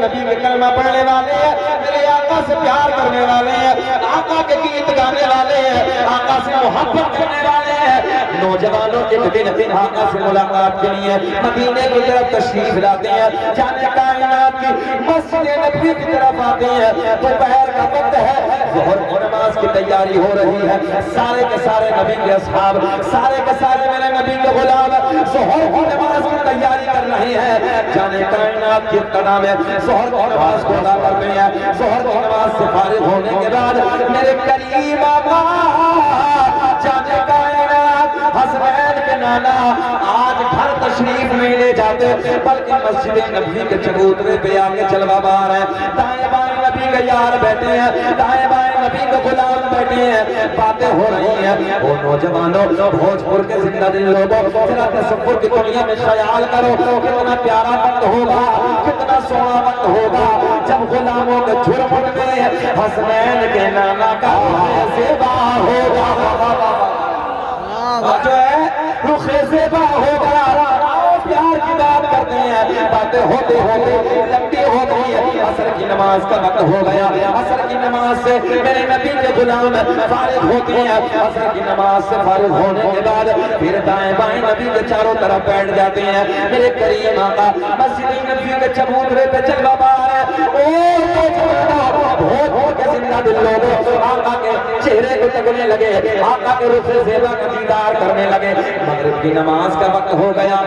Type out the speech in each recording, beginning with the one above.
نبی کے کلمہ پڑھنے والے ہیں، میرے آقا سے پیار کرنے والے ہیں، آقا کے گیت گانے والے ہیں، آقا سے محبت کرنے والے ہیں۔ نوجوانوں ایک دن آقا سے ملاقات کے لیے مدینے کی طرف تشریف لاتے ہیں، جانے کائنات کی مسجد نبوی کی طرف آتے ہیں۔ دوپہر کا وقت ہے، ظہر کی نماز کی تیاری ہو رہی ہے، سارے کے سارے نبی کے اصحاب، سارے کے سارے میرے نبی کے غلام ظہر کی نماز کی تیاری کر رہے ہیں۔ جانے کائنات کی ابتدا میں ظہر کی نماز کو ادا کرتے ہیں۔ ظہر کی نماز سے فارغ ہونے کے بعد میرے کریم آقا جانے کائنات حسنین کے نانا آج گھر تشریف نہیں لے جاتے، بلکہ مسجد نبوی کے چبوترے پہ آگے جلوہ بار ہیں۔ دائیں بائیں نبی کے یار بیٹھے ہیں، دائیں بائیں نبی کے غلام بیٹھے ہیں، باتیں ہو رہی ہیں۔ وہ نوجوانوں، بھوجپور کے زندہ دل لوگوں، ذرا تصور کی دنیا میں خیال کرو، کتنا پیارا وقت ہوگا، کتنا سونا وقت ہوگا جب غلاموں کے جھرم میں حسنین کے نانا کا زیبا ہوگا، جو ہے رخ زیبا ہوگا۔ پیار کی بات کرتے ہیں، باتیں ہوتے ہوتے لمبی ہو گئی ہے۔ عصر کی نماز کا وقت ہو گیا، عصر کی نماز سے میرے نبی کے غلام فارغ ہوتے ہیں۔ عصر کی نماز سے فارغ ہونے کے بعد پھر دائیں بائیں نبی کے چاروں طرف بیٹھ جاتے ہیں۔ میرے کریم آقا مسجد نبوی کے چبوترے پہ جلوہ بار ہے۔ بہت کے زندہ دل لوگوں آقا کے چہرے کو تکنے لگے، آقا کے رخ زیبا کا دیدار کرنے لگے۔ مغرب کی نماز کا وقت ہو گیا۔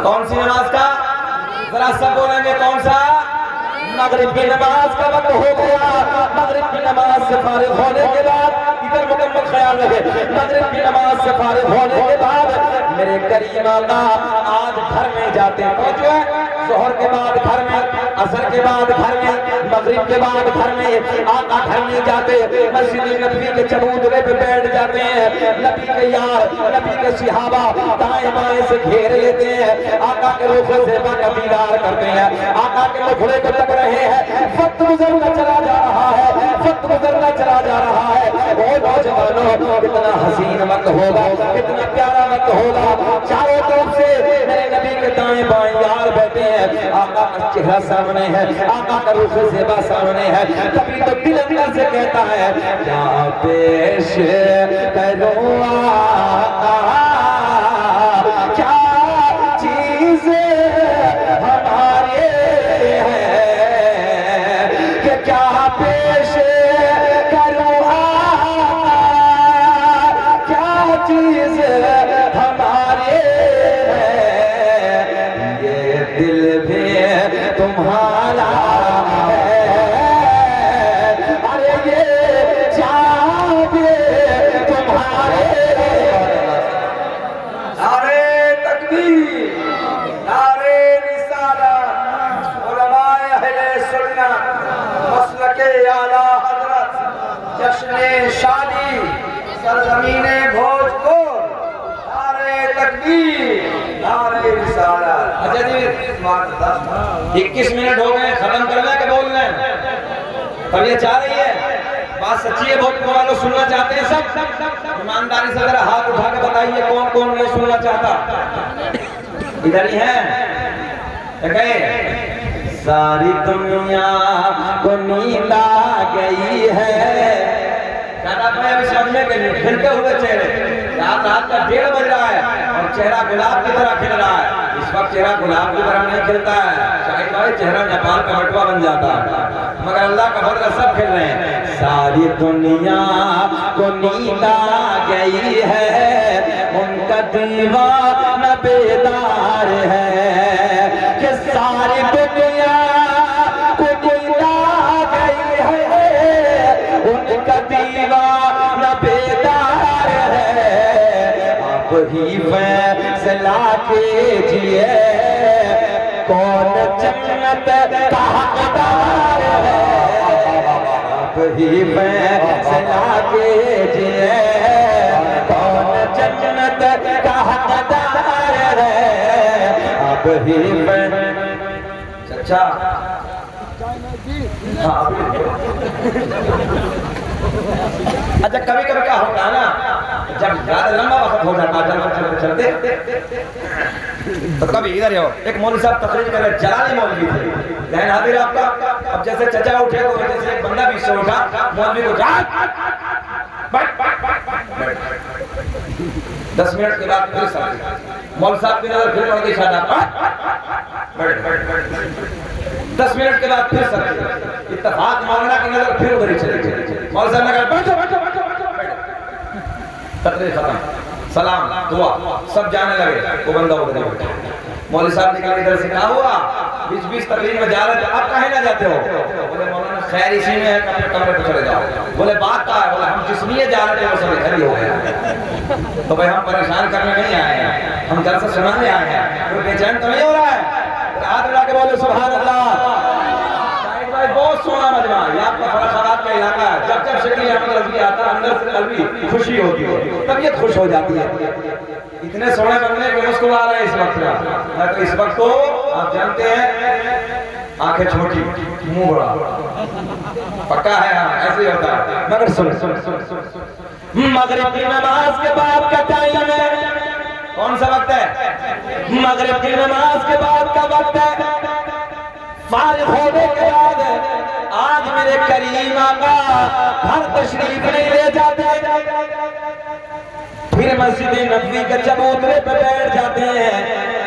کون سی نماز کا؟ ذرا سب بولیں گے کون سا؟ مغرب کی نماز کا وقت ہو گیا۔ مغرب کی نماز سے فارغ ہونے کے بعد ادھر مکمل خیال رکھے، مغرب کی نماز سے فارغ ہونے کے بعد میرے کریم آقا آج گھر میں جاتے ہیں۔ پہنچو ہے ظہر کے بعد گھر میں، عصر کے بعد گھر میں، مغرب کے بعد گھر میں، آقا گھر نہیں جاتے، مسجد نبوی کے چبوترے پہ بیٹھ جاتے ہیں۔ نبی کے یار، نبی کے صحابہ دائیں بائیں سے گھیر لیتے ہیں، آقا کے رخ زیبا کا دیدار کرتے ہیں، آقا کے مکھڑے کو تک رہے ہیں۔ وقت گزرنا چلا جا رہا ہے، وقت گزرنا چلا جا رہا ہے۔ وہ نوجوانوں کتنا حسین وقت ہوگا، کتنا پیارا وقت ہوگا۔ چاروں طرف سے میرے نبی کے دائیں بائیں یار بیٹھے ہیں، آقا کا چہرہ سامنے ہے، آقا کا رخ زیبا سامنے ہے۔ کبھی تو دل اندر سے کہتا ہے کیا پیش کروں آقا، کیا چیز ہمارے ہے، کہ کیا پیش کروں آقا، کیا چیز ہمارے ہے، یہ دل بھی تمہارا ہے، ارے یہ جان بھی تمہارے ہے۔ نعرہ تکبیر، نعرہ رسالت، علماء اہل سنت، مسلک اعلیٰ حضرت، جشن شادی سرزمین بھوجپور، نعرہ تکبیر، نعرہ رسالت۔ اچھا جی 21 منٹ ہو گئے، ختم کرنا ہے کہ بولنا ہے؟ طبیعت چاہ رہی ہے؟ بات سچی ہے، بہت والوں سننا چاہتے ہیں سب؟ ایمانداری سے ذرا ہاتھ اٹھا کے بتائیے کون کون نہیں سننا چاہتا؟ ادھر ہی ہیں کہیں؟ ساری دنیا کو نیند آ گئی ہے، زیادہ میں ابھی سمجھنے کے لیے کھلتے ہوئے چہرے، رات کا 1:30 بج رہا ہے اور چہرہ گلاب کی طرح کھل رہا ہے۔ اس وقت چہرہ گلاب کی طرح نہیں کھلتا ہے، شاید بھائی چہرہ نیپال کا بٹوا بن جاتا ہے، مگر اللہ کا فضل سب کھل رہے ہیں۔ ساری دنیا کو نیند آ گئی ہے، ان کا دیوانہ بیدار ہے، کہ ساری دنیا کو نیند آ گئی ہے، ان کا دیوانہ بیدار ہے۔ آپ ہی فیصلہ کیجئے کون جنت کا حقدار ہے، آپ ہی فیصلہ کیجئے کون جنت کا حقدار ہے، آپ ہی چچا اچھا کبھی کبھی کیا ہوتا ہے نا، جب زیادہ لمبا وقت ہو جاتا ہے چلتے چلتے تو کبھی ادھر ہو ایک مولوی صاحب تقریر کر رہے، جلالی مولوی تھے، ذہن حاضر آپ کا؟ اب جیسے چچا اٹھے تو جیسے ایک بندہ بھی سے اٹھا، مولوی کو جا 10 منٹ کے بعد پھر ساتھ مولوی صاحب کی نظر پھر پڑ گئی شاید 10 منٹ کے بعد پھر ساتھ اتفاق مولانا کی نظر پھر ادھر ہی چلی گئی، مولوی صاحب نے کہا بیٹھو بیٹھو بیٹھو بیٹھو، تقریر ختم، سلام دعا سب جانے لگے، وہ بندہ ادھر ہی بیٹھا، مولوی صاحب نکلے ادھر سے، کہا ہوا 20 تقریر میں جا رہے تھے، آپ کہیں نہ جاتے ہو؟ بولے مولانا خیر اسی میں ہے کہ اپنے کمرے پہ چلے جاؤ۔ بولے بات کہا ہے؟ بولے ہم جس لیے جا رہے تھے وہ سب ادھر ہی ہو گیا۔ تو بھائی ہم پریشان کرنے نہیں آئے ہیں، ہم جلسہ سنانے آئے ہیں، کوئی بے چین تو نہیں ہو رہا ہے؟ ہاتھ اٹھا کے بولے سبحان اللہ۔ بھائی بہت سونا مجمع ہے، یہ آپ کا فرخارات کا علاقہ ہے، جب جب شکیل احمد رضوی آتا ہے اندر سے قلبی خوشی ہوتی ہے، طبیعت خوش ہو جاتی ہے۔ اتنے سونے بندے کہ مسکرا رہے ہیں اس وقت میں تو اس وقت تو آپ جانتے ہیں آنکھیں چھوٹی منہ بڑا، پکا ہے ایسے ہی ہوتا ہے۔ مگر سن مغرب کی نماز کے بعد کا ٹائم ہے، کون سا وقت ہے؟ مغرب کی نماز کے بعد کا وقت ہے، فارغ ہونے کے بعد آج میرے کریم آقا گھر تشریف نہیں لے جاتے، پھر مسجد نبوی کے چبوترے پہ بیٹھ جاتے ہیں،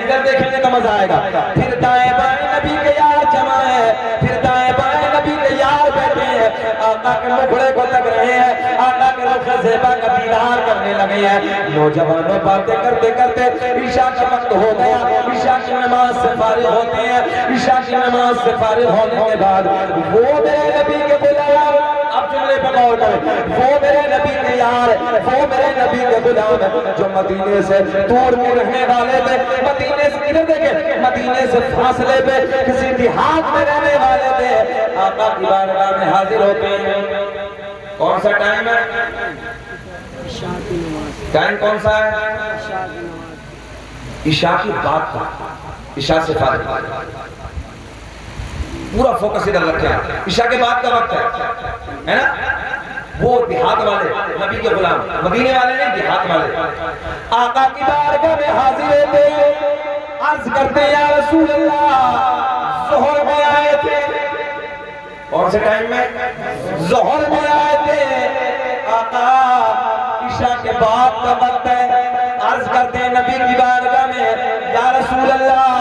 ادھر دیکھنے کا مزہ آئے گا، پھر دائیں بائیں نبی کے یار جمع ہے، پھر دائیں بائیں نبی کے یار بیٹھے ہیں، آقا کے مکھڑے کو تک رہے ہیں، آقا کے رخ زیبا کا دیدار کرنے لگے ہیں۔ نوجوانوں باتیں کرتے کرتے عشاء کا وقت ہو گیا، عشاء کی نماز سے فارغ ہوتے ہیں، عشاء کی نماز سے فارغ ہونے کے بعد وہ میرے نبی کے غلام، اب جملے پہ غور کریں، وہ میرے نبی کے یار، وہ میرے نبی کے غلام جو مدینے سے دور میں رہنے والے تھے، مدینے سے ادھر دیکھیں، مدینے سے فاصلے پہ کسی دیہات میں رہنے والے تھے، آقا کی بارگاہ میں حاضر ہوتے ہیں۔ کون سا ٹائم ہے؟ ٹائم کون سا ہے؟ عشاء کی بات کا، عشاء سے فارغ، پورا فوکس ادھر رکھیں، عشاء کے بعد کا وقت ہے نا؟ وہ دیہات والے نبی کے غلام، مدینے والے نہیں، دیہات والے آقا کی بارگاہ میں حاضر ہوتے ہیں، عرض کرتے ہیں یا رسول اللہ ظہر میں آئے تھے، کون سے ٹائم میں؟ ظہر میں آئے تھے، آقا عشاء کے بعد کا وقت ہے، عرض کرتے ہیں نبی کی بارگاہ میں یا رسول اللہ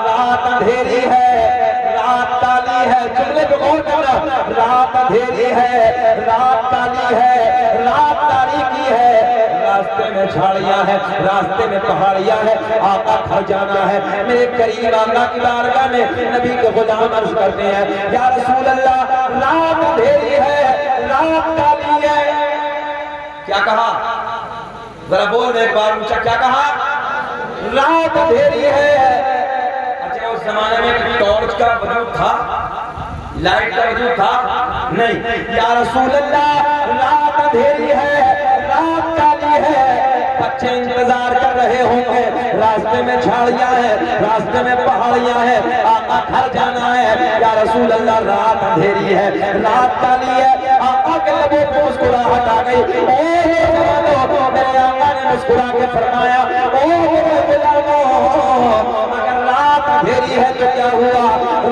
رات اندھیری ہے، رات کالی ہے، جملے پہ غور کرنا، رات اندھیری ہے، رات کالی ہے، رات تاریکی ہے، راستے میں جھاڑیاں ہیں، راستے میں پہاڑیاں ہیں، آقا گھر جانا ہے۔ میرے کریم آقا کی بارگاہ میں نبی کے غلام عرض کرتے ہیں یا رسول اللہ رات اندھیری ہے، رات کالی ہے۔ کیا کہا؟ ذرا بول دے ایک بار اونچا، کیا کہا؟ رات اندھیری ہے۔ اچھا اس زمانے میں ٹارچ کا وجود تھا، لائٹ کا وجود تھا؟ نہیں۔ یا رسول اللہ رات اندھیری ہے، رات کالی ہے، بچے انتظار کر رہے ہوں گے، راستے میں جھاڑیاں ہیں، راستے میں پہاڑیاں ہیں، آقا گھر جانا ہے۔ یا رسول اللہ رات اندھیری ہے، رات کالی ہے۔ آقا کے لبوں پہ مسکراہٹ آ گئی، اے جوانوں، میرے آقا نے مسکرا کے فرمایا او میرے غلاموں، اگر رات اندھیری ہے تو کیا ہوا،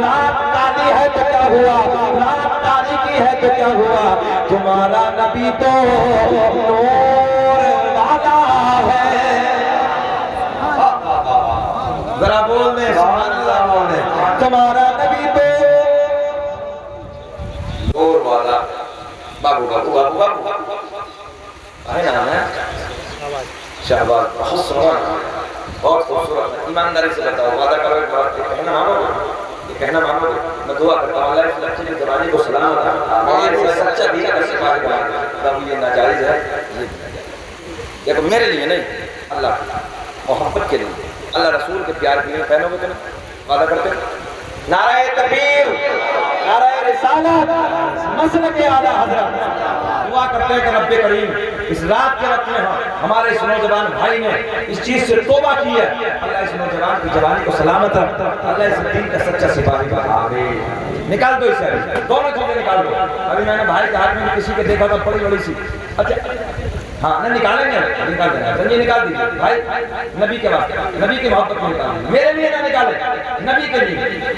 رات کالی ہے تو کیا ہوا، رات تاریکی ہے تو کیا ہوا، تمہارا نبی تو نور والا ہے۔ ذرا بول دیں سبحان اللہ، بول دیں تمہارا نبی تو نور والا۔ بابو بابو بابو بابو آئے نا ہے شہباز، بہت سنوان، بہت خوبصورت ہے۔ ایمانداری سے بتاؤ، وعدہ کرو ایک بار کہنا مانو گے، یہ کہنا مانو گے؟ میں دعا کرتا ہوں اللہ اس لڑکی کی زبانی کو سلام عطا اور یہ سچا دین کا سپاہی بنا تب یہ ناجائز ہے، دیکھو میرے لیے نہیں، اللہ محبت کے لیے، اللہ رسول کے پیار کے لیے پہنو گے تو نہیں؟ وعدہ کرتے ہو؟ نعرہ تکبیر، نعرہ رسالت، مسلک اعلیٰ حضرت۔ دعا کرتے ہیں کہ رب کریم اس رات کے وقت میں ہمارے اس نوجوان بھائی نے اس چیز سے توبہ کی ہے، اللہ اس نوجوان کی جوانی کو سلامت رکھ، اللہ اس دین کا سچا سپاہی بنا۔ آمین۔ نکال دو اسے، دونوں چیزیں نکال دو۔ ابھی میں نے بھائی کے ہاتھ میں کسی کے دیکھا تھا بڑی بڑی سی، اچھا ہاں نہ نکالیں گے، نکال دیں گے، یہ نکال دیجیے بھائی، نبی کے واسطے، نبی کی محبت میں نکال دیں، میرے لیے نہ نکالیں، نبی کے لیے۔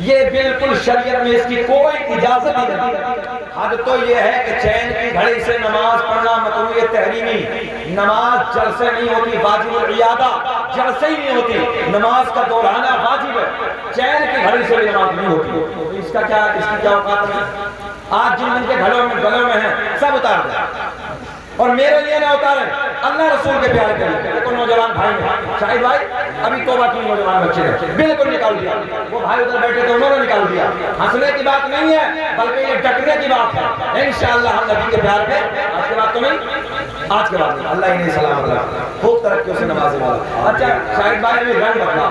یہ بالکل شریعت میں اس کی کوئی اجازت نہیں ہے۔ حد تو یہ ہے کہ چین کی گھڑی سے نماز پڑھنا مکروہ تحریمی، نماز جلسے نہیں ہوتی، واجب العیادہ جلسے ہی نہیں ہوتی، نماز کا دہرانا واجب ہے، چین کی گھڑی سے بھی نماز نہیں ہوتی۔ اس کی کیا اوقات ہے؟ آج جن کے گلوں میں ہیں سب اتار دیں، اور میرے لیے نہ اتاریں، اللہ رسول کے پیار کے لیے۔ دیکھو نوجوان بھائی ہیں، شاہد بھائی ابھی توبہ کی نوجوان بچے نے بالکل نکال دیا، وہ بھائی ادھر بیٹھے تھے انہوں نے نکال دیا۔ ہنسنے کی بات نہیں ہے بلکہ یہ ڈٹنے کی بات ہے۔ انشاءاللہ ہم نبی کے پیار پہ آج کے بعد تو نہیں، آج کے بعد اللہ انہیں سلام اللہ خوب ترقیوں سے نوازے والا۔ اچھا شاہد بھائی ابھی رنگ بدلا،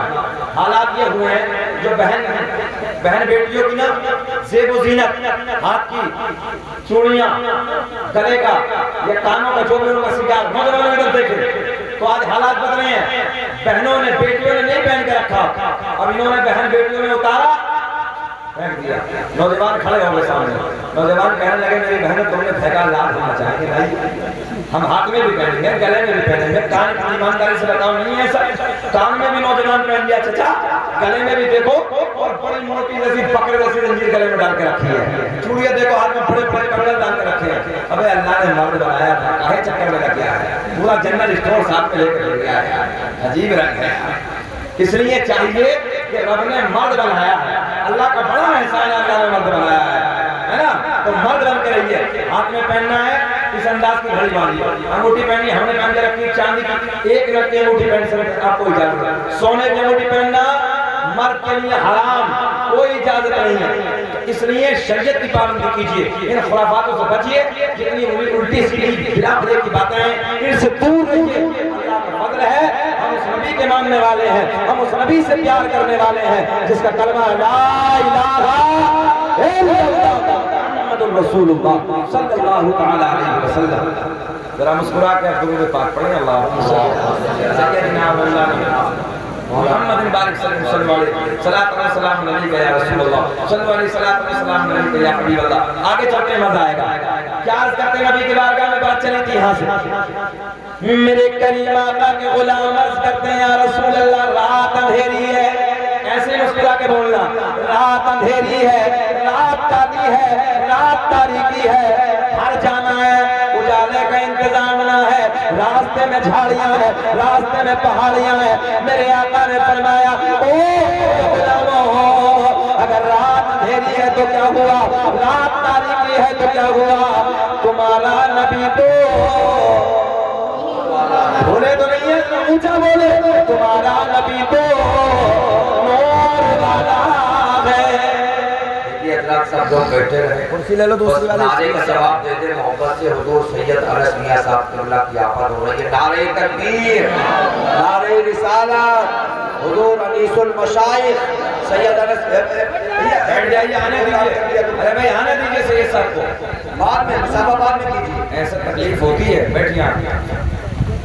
حالات یہ ہوئے ہیں جو بہن بیٹیوں کی نا زیب و زینت، ہاتھ کی چوڑیاں، گلے کا یا کانوں کا جو بھی ان کا سنگار نوجوانوں ادھر دیکھیں تو آج حالات بدلے ہیں۔ بہنوں نے بیٹیوں نے نہیں پہن کے رکھا، اب انہوں نے بہن بیٹیوں نے اتارا پھینک دیا۔ نوجوان کھڑے ہو گئے سامنے، نوجوان کہنے لگے میری بہنوں تم نے پھینکا، لاد ہونا چاہیں گے بھائی، ہم ہاتھ میں بھی پہنیں گے، گلے میں بھی پہنیں گے، کان کی ایمانداری سے بتاؤ نہیں ہے سر، کان میں بھی نوجوان پہن لیا چچا، گلے میں بھی دیکھو، اور بڑی موٹی رسی پکڑ رسی زنجیر گلے میں ڈال کے رکھی ہے، چوڑیاں دیکھو ہاتھ میں بڑے بڑے کنگن ڈال کے رکھے ہیں۔ ابے اللہ نے مرد بنایا تھا، کاہے چکر میں لگ گیا ہے، پورا جنرل اسٹور ساتھ میں لے کے گیا ہے، عجیب رنگ ہے۔ اس لیے چاہیے کہ رب نے مرد بنایا ہے، اللہ کا بڑا احسان ہے، اللہ نے مرد بنایا ہے نا، تو مرد بن کے رہیے۔ ہاتھ میں پہننا ہے اس انداز کی گھڑی باندھی، انگوٹھی پہنی ہم نے پہن کے رکھی چاندی کی، ایک رکھ کے انگوٹھی پہن سکتے آپ کو اجازت ہے۔ سونے کی انگوٹھی پہننا مرد کے لیے حرام، کوئی اجازت نہیں ہے، اس لیے شریعت کی پابندی کیجیے، ان خرافاتوں سے بچیے، جتنی الٹی سیدھی بلا بھلے کی باتیں ہیں ان سے دور رہیے۔ اللہ کا فضل ہے ہم اس نبی کے ماننے والے ہیں، ہم اس نبی سے پیار کرنے والے ہیں جس کا کلمہ لا الہ الا اللہ محمد الرسول اللہ صلی اللہ تعالی علیہ وسلم۔ ذرا مسکرا کے درود پاک پڑھیں، اللہم سیدنا مولانا محمد بارک صلی اللہ علیہ صلاۃ و سلام علیکہ یا رسول اللہ، صلی اللہ علیہ صلاۃ و سلام علیکہ یا حبیب اللہ۔ آگے چلتے ہیں مزہ آئے گا۔ کیا عرض کرتے ہیں نبی کی بارگاہ میں بات چلی تھی یہاں سے، میرے کریم آقا کے غلام عرض کرتے ہیں یا رسول اللہ رات اندھیری ہے، ایسے مسکرا کے بولنا، رات اندھیری ہے، رات کالی ہے، رات تاریکی ہے، ہر جانا ہے، اجالے کا انتظام نہ ہے، راستے میں جھاڑیاں ہیں، راستے میں پہاڑیاں ہیں۔ میرے آقا نے فرمایا او غلامو، اگر رات اندھیری ہے تو کیا ہوا، رات تاریکی ہے تو کیا ہوا، تمہارا نبی تو بولے تو نہیں ہے تو اونچا بولے، تمہارا نبی تو نور والا ہے۔ یہ حضرات سب لوگ بیٹھے رہے، کرسی لے لو دوسری والی، نعرے کا جواب دے دے محبت سے حضور سید انس میاں صاحب قبلہ کی آفت ہو رہی ہے۔ نعرے تکبیر، نعرے رسالت، حضور انیس المشائخ سید انس، بیٹھ جائیے، آنے دیجیے، ارے بھائی آنے دیجیے سید صاحب کو، بعد میں مسابہ بعد میں کیجیے، ایسا تکلیف ہوتی ہے، بیٹھیے آپ۔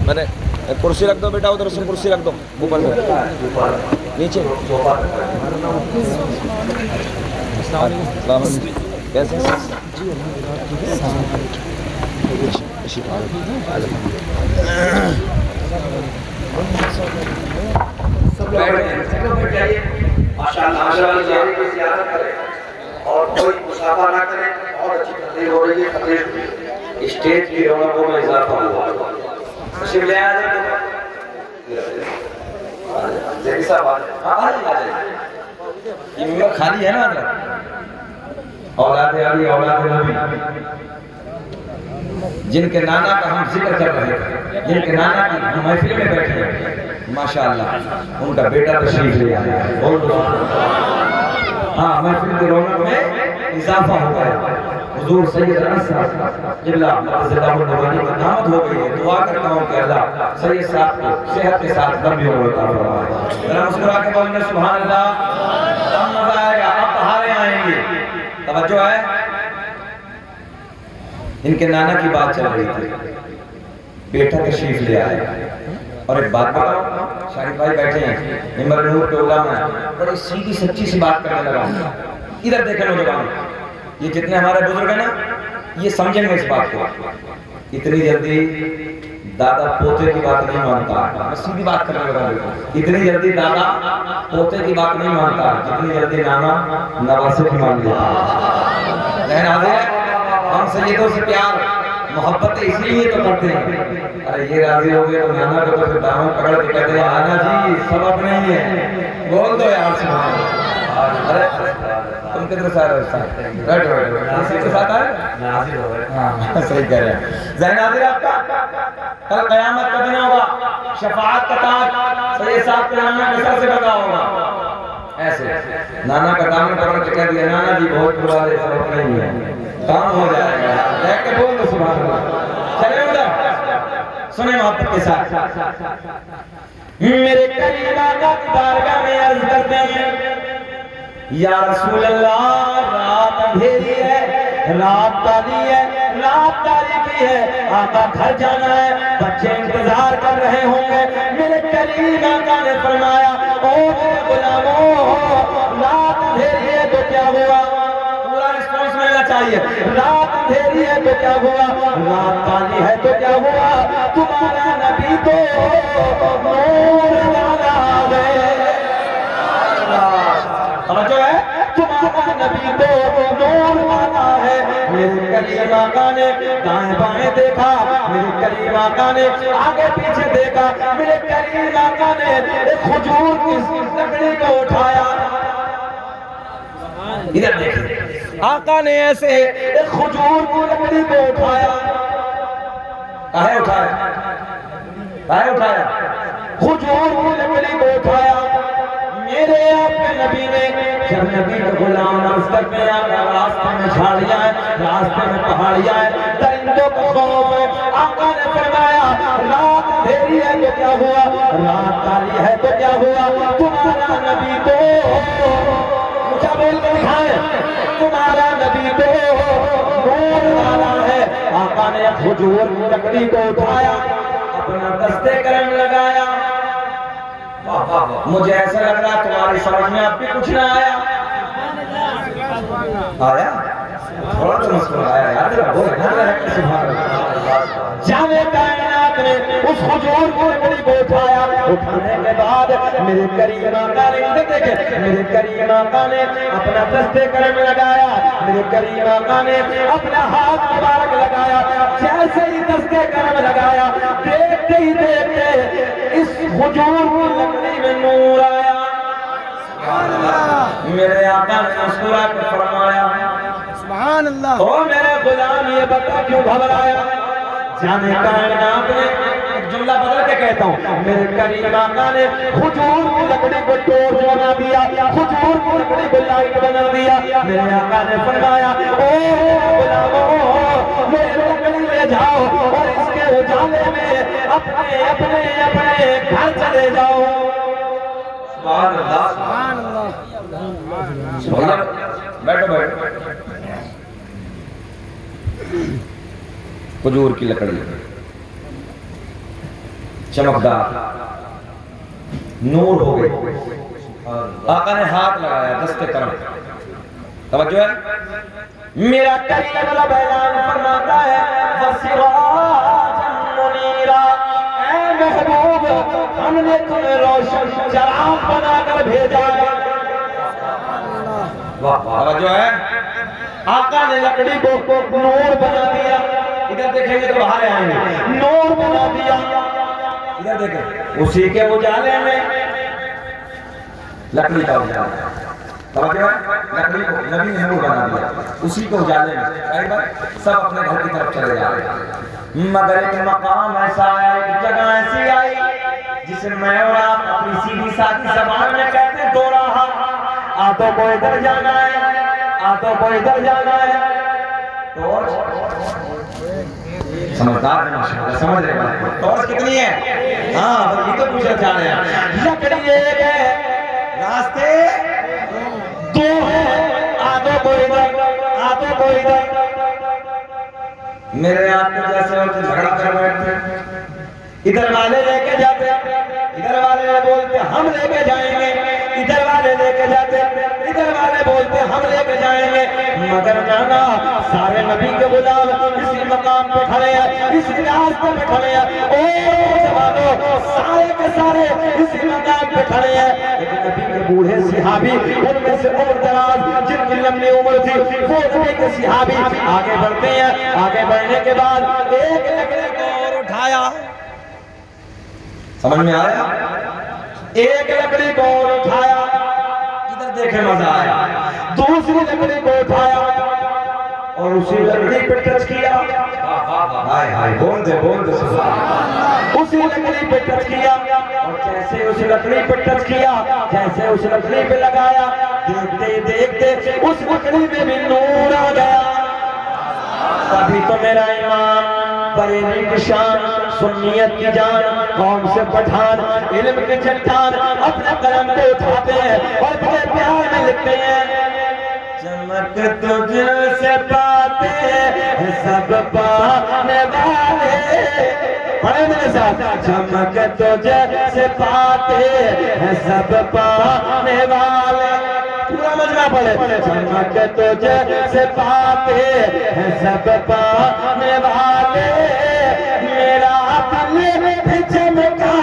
میں نے کرسی رکھ دو بیٹا، ادھر سے کرسی رکھ دو اوپر سے نیچے۔ کیسے ماشاءاللہ چہرے کی زیارت کریں اور کوئی مسافہ نہ کریں، بہت اچھی تقریر ہو رہی ہے، تقریر اسٹیج کی رونقوں میں اضافہ ہوا۔ تشریف لے آئے جیسا صاحب آ جائیں، یہ ممبر خالی ہے نا اندر؟ اولاد علی اولاد نبی جن کے نانا کا ہم ذکر کر رہے تھے، جن کے نانا کی ہم محفل میں بیٹھے ہیں، ماشاءاللہ ان کا بیٹا تشریف لے آیا ہے۔ ہاں محفل کی رونق میں اضافہ ہوا ہے۔ حضور سید انس صاحب قبلہ مقدس النورانی کی نامت ہو گئی ہے۔ دعا کرتا ہوں کہ اللہ سید صاحب کو صحت کے ساتھ لمبی عمر عطا فرمائے۔ ذرا مسکرا کے بولیں سبحان اللہ، اب مزہ آئے گا، اب بہاریں آئیں گی۔ توجہ ہے، ان کے نانا کی بات چل رہی تھی، بیٹا تشریف لے آئے اور ایک بات بتاؤ، شاہد بھائی بیٹھے ہیں ممبر نور پہ علماء ہیں، بڑی سیدھی سچی سی بات کرنے لگا ہوں۔ ادھر دیکھیں نوجوان، یہ جتنے ہمارے بزرگ ہیں نا یہ سمجھیں گے اس بات کو، اتنی جلدی دادا پوتے کی بات نہیں مانتا، میں سیدھی بات کرنے لگا ہوں، اتنی جلدی دادا پوتے کی بات نہیں مانتا جتنی جلدی نانا نواسے کی مان لیتا۔ ذہن حاضر ہے؟ ہم سیدوں سے پیار محبت اس لیے تو کرتے ہیں، ارے یہ راضی ہو گئے تو نانا کو تو پھر دامن پکڑ کے کہتے ہیں نانا جی سب اپنے ہی ہیں، بول دو یار سبحان اللہ۔ ارے تم کدھر سے آ رہے ہو؟ بیٹھو اسی کے ساتھ آئے؟ ہاں صحیح کہہ رہے ہیں۔ ذہن حاضر ہے آپ کا؟ کل قیامت کا دن ہوگا، شفاعت کا تاج سید صاحب کے نانا کے سر سے لگا ہوگا، ایسے نانا کا دامن پکڑ کے کہہ دیا نانا جی بہت برا ہے سب اپنے ہی ہیں، کام ہو جائے گا، دیکھ کے بول دو سبحان اللہ۔ چلے ادھر سنیں محبت کے ساتھ، میرے کریم آقا کی بارگاہ میں عرض کرتے ہیں یا رسول اللہ رات اندھیری ہے، رات کالی ہے، رات تاریکی ہے، آقا گھر جانا ہے، بچے انتظار کر رہے ہوں گے۔ میرے کریم آقا نے فرمایا او میرے غلاموں رات اندھیری ہے تو کیا ہوا؟ پورا رسپانس ملنا چاہیے۔ رات اندھیری ہے تو کیا ہوا؟ رات کالی ہے تو کیا ہوا؟ تمہارا نبی تو نور والا ہے، سمجھو ہے تمہارا نبی تو نور والا ہے۔ میرے کریم آقا نے دائیں بائیں دیکھا، میرے کریم آقا نے آگے پیچھے دیکھا، میرے کریم آقا نے ایک کھجور کی لکڑی کو اٹھایا، ادھر دیکھیں آقا نے ایسے ایک کھجور کی لکڑی کو اٹھایا، کہے اٹھایا؟ کہے اٹھایا؟ کھجور کی لکڑی کو اٹھایا۔ میرے آپ کے نبی نے جب نبی کا غلام عرض کرتے ہیں راستے میں جھاڑیاں ہیں، راستے میں پہاڑیاں ہیں، درندوں کا خوف ہے، آقا نے فرمایا رات اندھیری ہے تو کیا ہوا؟ رات کالی ہے تو کیا ہوا؟ تمہارا نبی تو اونچا بول کے دکھائیں، تمہارا نبی تو نور والا ہے۔ آقا نے کھجور کی لکڑی کو اٹھایا، اپنا دستے کرم لگایا۔ مجھے ایسا لگ رہا تمہاری سمجھ میں اب بھی کچھ نہ آیا؟ آیا؟ تھوڑا تو مسکرایا یار، جانے کائنات نے اس حضور کو لکڑی کو اٹھایا، اٹھانے کے بعد میرے کریم آقا نے دیکھے، میرے کریم آقا نے اپنا دستے کرم لگایا، میرے کریم آقا نے اپنا ہاتھ مبارک لگایا، جیسے ہی دستے کرم لگایا دیکھتے ہی دیکھتے اس حضور کی لکڑی میں نور آیا۔ میرے آقا نے مسکرا کر فرمایا سبحان اللہ، او میرے غلام یہ بتا کیوں گھبرایا؟ جانے کائنات نے ایک جملہ بدل کے کہتا ہوں، میرے کریم آقا نے حضور کی لکڑی کو ٹورچ بنا دیا، حضور کی لکڑی کو لائٹ بنا دیا۔ میرے آقا نے فرمایا او غلاموں یہ لکڑی لے جاؤ اور اس کے اجالے میں اپنے اپنے اپنے گھر چلے جاؤ۔ سبحان اللہ، سبحان اللہ، سبحان اللہ۔ بیٹھو بیٹھو، کھجور کی لکڑی چمکدار نور ہو گئی، آقا نے ہاتھ لگایا دستے کرم، توجہ ہے؟ میرا کریم رب اعلان فرماتا ہے وَسِرَاجًا مُنِيرًا، اے محبوب ہم نے تمہیں روشن چراغ بنا کر بھیجا ہے۔ توجہ ہے؟ آقا نے لکڑی کو نور بنا دیا، ادھر دیکھیں گے تو باہر آئیں گے، نور بنا دیا، ادھر دیکھیں اسی کے اجالے میں لکڑی کا اجالہ، توجہ ہے؟ لکڑی کو نبی نے نور بنا دیا، اسی کو اجالے میں سب اپنے گھر کی طرف چلے جا رہے ہیں۔ مگر ایک مقام ایسا آیا، ایک جگہ ایسی آئی جسے میں اور آپ اپنی سیدھی سادی زبان میں کہتے ہیں دو راہا، آتوں کو ادھر جانا ہے، آتوں کو ادھر جانا ہے، ٹورچ سمجھدار ہے ماشاءاللہ، سمجھ رہے ہیں ٹورچ کتنی ہے؟ ہاں یہ تو پوچھنا چاہ رہے ہیں، لکڑی ایک ہے، راستے دو ہیں، آتوں کو ادھر، آتوں کو ادھر۔ میرے آپ کے جیسے ہوتے جھگڑا کر بیٹھتے، ادھر والے لے کے جاتے، ادھر والے بولتے ہم لے کے جائیں گے، ادھر والے لے کے جاتے، ادھر والے بولتے ہم لے کے جائیں گے، مگر نانا سارے نبی کے غلام اسی مقام پہ کھڑے ہیں، اسی راستے پہ کھڑے ہیں، او جوانوں سارے کے سارے اسی مقام پہ کھڑے ہیں، لیکن نبی کے بوڑھے صحابی ان میں سے عمر دراز جن کی لمبی عمر تھی وہ نبی کے صحابی آگے بڑھتے ہیں، آگے بڑھنے کے بعد ایک لکڑی کو اور اٹھایا، سمجھ میں آیا؟ ایک لکڑی کو اور اٹھایا، ادھر دیکھیں مزہ آیا، دوسری لکڑی کو اٹھایا اور اسی لکڑی پہ ٹچ کیا، ہائے ہائے بول دے اسی لکڑی پہ ٹچ کیا، اور جیسے اس لکڑی پہ ٹچ کیا، جیسے اس لکڑی پہ لگایا، دیکھتے دیکھتے اس لکڑی میں بھی نور آ گیا۔ تبھی تو میرا امام بریلی کی شان، سنیت کی جان، قوم سے پٹھان، علم کی چٹان اپنے قلم کو اٹھاتے ہیں اور بڑے پیار میں لکھتے ہیں، چمک تجھ سے پاتے ہیں سب پانے والے، پڑھیں میرے ساتھ، چمک تجھ سے پاتے ہیں سب پانے والے، پورا مجمع پڑھے، چمک تجھ سے پاتے ہیں سب پانے والے، میرا دل بھی چمکا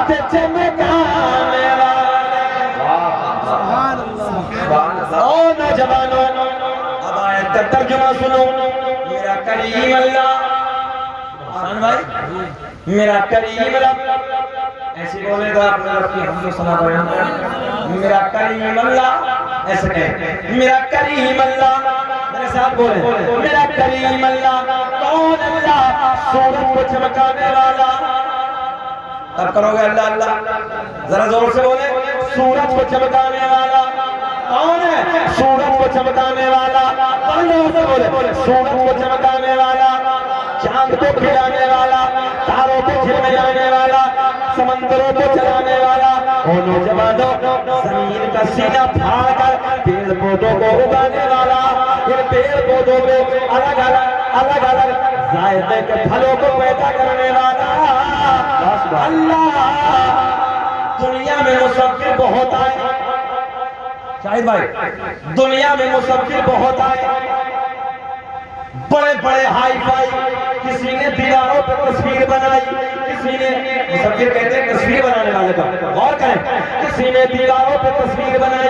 تے چمکانے والے۔ او نوجوانوں اب آیت کا ترجمہ سنو، میرا کریم اللہ، حسن بھائی میرا کریم رب، ایسے بولے گا اپنے رب کی حمد و ثنا بیان کریں، میرا کریم اللہ، ایسے کہیں میرا کریم اللہ، میرے ساتھ بولیں میرا کریم اللہ، کون اللہ؟ سورج کو چمکانے والا، اب کرو گے اللہ اللہ، ذرا زور سے بولیں، سورج کو چمکانے والا کون ہے؟ سورج کو چمکانے والا، زور سے بولیں سورج کو چمکانے والا، چاند کو کھلانے والا، تاروں کو جھلملانے والا، سمندروں کو چلانے والا، او نوجوانوں زمین کا سینہ پھاڑ کر پیڑ پودوں کو اگانے والا، ان پیڑ پودوں کو الگ الگ ذائقے کے پھلوں کو پیدا کرنے والا اللہ۔ دنیا میں مصور بہت آئے شاہد بھائی، دنیا میں مصور بہت آئے، بڑے بڑے ہائی فائی، کسی نے دیواروں پر تصویر بنائی، کسی نے مصور کہتے ہیں تصویر بنانے والے کا غور کریں، کسی نے دیواروں پر تصویر بنائی،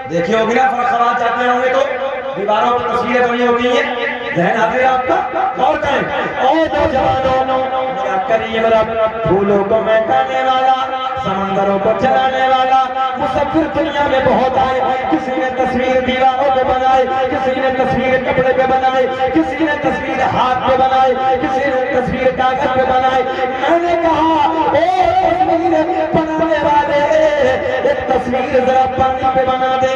دیکھیں ہوگی نا فرخوات جاتے ہوں گے تو دیواروں پر تصویریں بنی ہوتی ہیں، ذہن آتے ہیں آپ کا، غور کریں، او نوجوانوں میرا کریم رب پھولوں کو مہکانے والا، سمندروں کو چلانے والا، مصور دنیا میں بہت آئے، کسی نے تصویر دیواروں پہ بنائی، کسی نے تصویر کپڑے پہ بنائی، کسی نے تصویر ہاتھ پہ بنائی، کسی نے تصویر کاغذ پہ بنائی، میں نے کہا اے تصویر بنانے والے ایک تصویر ذرا پانی پہ بنا دے،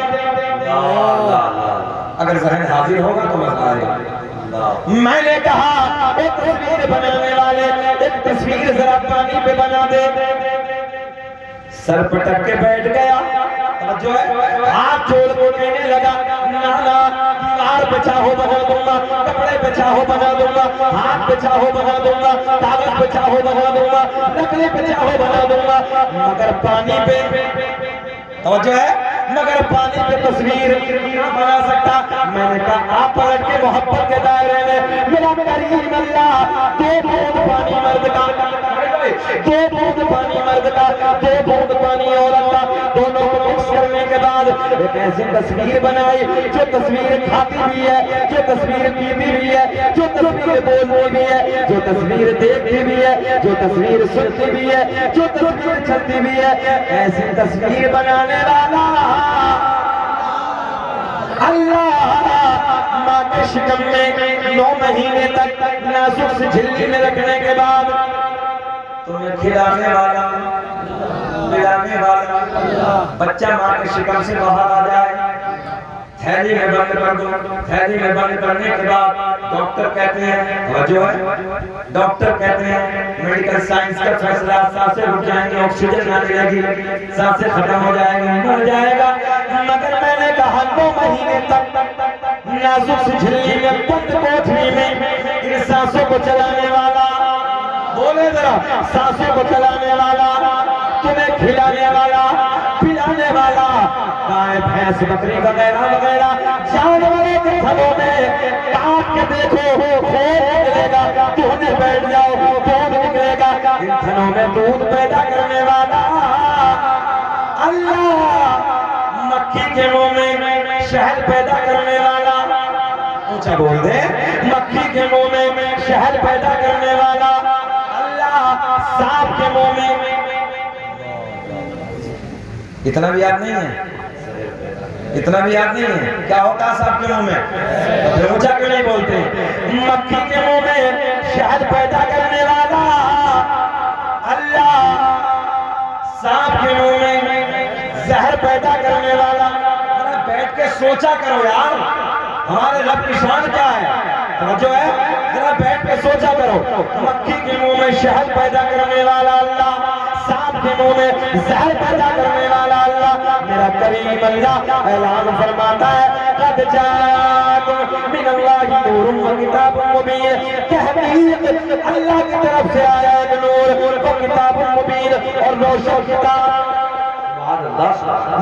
اگر ذہن حاضر ہوگا تو مزہ آئے گا، میں نے کہا ایک تصویر بنانے والے ایک تصویر ذرا پانی پہ بنا دے، سر پٹک کے بیٹھ گیا، جو ہے ہاتھ جوڑ کو کہنے لگا نانا دیوار پہ چاہو بنا دوں گا، کپڑے پہ چاہو بنا دوں گا، ہاتھ پہ چاہو بنا دوں گا، کاغذ پہ چاہو بنا دوں گا، لکڑی پہ چاہو بنا دوں گا، مگر پانی پہ توجہ ہے، مگر پانی پہ تصویر نہ بنا سکتا۔ میں نے کہا آپ پلٹ کے محبت کے دائرے میں میرا کریم اللہ، دو بوند پانی مرد کا، دو بوند پانی مرد کا، دو بوند پانی عورت کا، دونوں کو مکس کرنے کے بعد ایک ایسی تصویر بنائی جو تصویر کھاتی بھی ہے، جو تصویر پیتی بھی ہے، جو تصویر بولتی بھی ہے، جو تصویر دیکھتی بھی ہے، جو تصویر سنتی بھی ہے، جو تصویر چلتی بھی ہے، ایسی تصویر بنانے والا اللہ۔ ماں کے شکم میں 9 مہینے تک نازک سی جھلی میں رکھنے کے بعد تمہیں کھلانے والا، پلانے والا، بچہ ماں کے شکم سے باہر آ جائے، تھیلی میں بند کر دو، تھیلی میں بند کرنے کے بعد ڈاکٹر کہتے ہیں، توجہ ہے، ڈاکٹر کہتے ہیں میڈیکل سائنس کا فیصلہ، سانسیں رک جائیں گی، آکسیجن نہ ملے گی، سانسیں ختم ہو جائیں گی، مر جائے گا، مگر میں نے کہا 9 مہینے تک نازک سی جھلی میں بند کوٹھری میں ان سانسوں کو چلانے والا، بولے ذرا، سانسوں کو چلانے والا، تمہیں کھلانے والا، پلانے والا، گائے بھینس بکری وغیرہ وغیرہ جانوروں کے تھنوں میں کاٹ کے دیکھو خون نکلے گا، دودھ بیٹھ جاؤ دودھ نکلے گا، ان تھنوں میں دودھ پیدا کرنے والا اللہ، مکھی کے منہ میں شہد پیدا کرنے والا، اونچا بول دے، مکھی کے منہ میں شہد پیدا کرنے والا اللہ، سانپ کے منہ میں، اتنا بھی یاد نہیں ہے، اتنا بھی یاد نہیں ہے، کیا ہوتا ہے سانپ کے منہ میں؟ پھر اونچا کیوں نہیں بولتے؟ مکھی کے منہ میں شہد پیدا کرنے والا اللہ، سانپ کے منہ میں زہر پیدا کرنے والا۔ ذرا بیٹھ کے سوچا کرو یار، ہمارے رب کی شان کیا ہے، جو ہے ذرا بیٹھ کے سوچا کرو۔ مکھی کے منہ میں شہد پیدا کرنے والا اللہ، سانپ کے منہ میں زہر پیدا کرنے والا اللہ، میرا کریم اللہ اعلان فرماتا ہے قد جاءکم من اللہ نور و کتاب مبین، تحقیق اللہ کی طرف سے آیا ایک نور و کتاب مبین اور روشن کتاب۔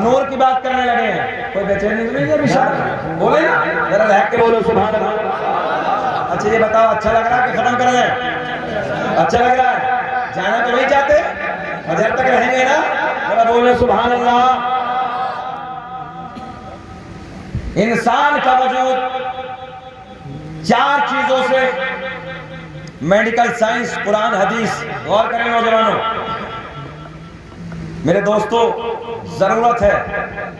نور کی بات کرنے لگے ہیں، کوئی بے چینی نہیں ہے بشار بولے نا، ذرا رہ کے بولو سبحان اللہ۔ اچھا یہ بتاؤ، اچھا لگ رہا ہے کہ ختم کر دیں؟ اچھا لگ رہا ہے؟ جانا تو نہیں چاہتے؟ اجر تک رہیں گے نا؟ ذرا بولے سبحان اللہ۔ انسان کا وجود چار چیزوں سے، میڈیکل سائنس، قرآن حدیث، غور کریں نوجوانوں میرے دوستو، ضرورت ہے